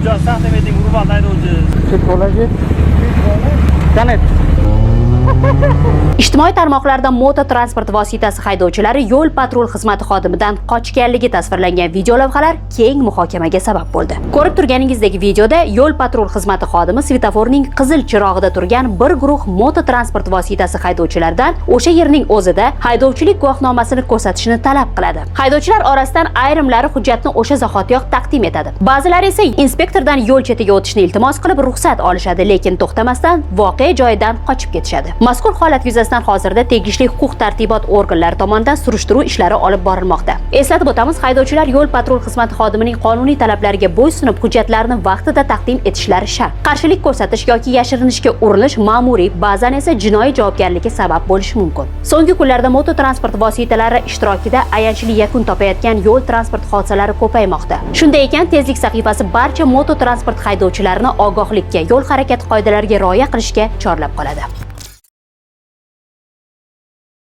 santimetring urban haydovchi. Chetvo'larga. Kanet. Ijtimoiy tarmoqlarda moto transport vositasi haydovchilari yo'l patrul xizmati xodimidan qochganligi tasvirlangan video lavhalar keng muhokamaga sabab bo'ldi. Ko'rib turganingizdek videoda yo'l patrul xizmati xodimi svetoforning qizil chirog'ida turgan bir guruh moto transport vositasi haydovchilaridan o'sha yerning o'zida haydovchilik guvohnomasini ko'rsatishni talab qiladi. Haydovchilar orasidan ayrimlari hujjatni o'sha zahotiyoq taqdim etadi. Ba'zilari esa inspektordan yo'l chetiga o'tishni iltimos qilib ruxsat olishadi, lekin to'xtamasdan voqea joyidan qochib ketishadi. Mazkur holat yuzasidan hozirda tegishli huquq-tartibot organlari tomonidan surishtiruv ishlari olib borilmoqda. Eslatib o'tamiz, haydovchilar yo'l patrul xizmati xodimining qonuniy talablariga bo'ysunib hujjatlarni vaqtida taqdim etishlari shart. Qarshilik ko'rsatish yoki yashirinishga urinish ma'muriy, ba'zan esa jinoiy javobgarlikka sabab bo'lishi mumkin. So'nggi kunlarda moto transport vositalari ishtirokida ayanchli yakun topayotgan yo'l transport hodisalari ko'paymoqda. Shunday ekan, Tezlik sahifasi barcha moto transport haydovchilarini ogohlikka, yo'l harakati qoidalariga rioya qilishga chorlab qoladi.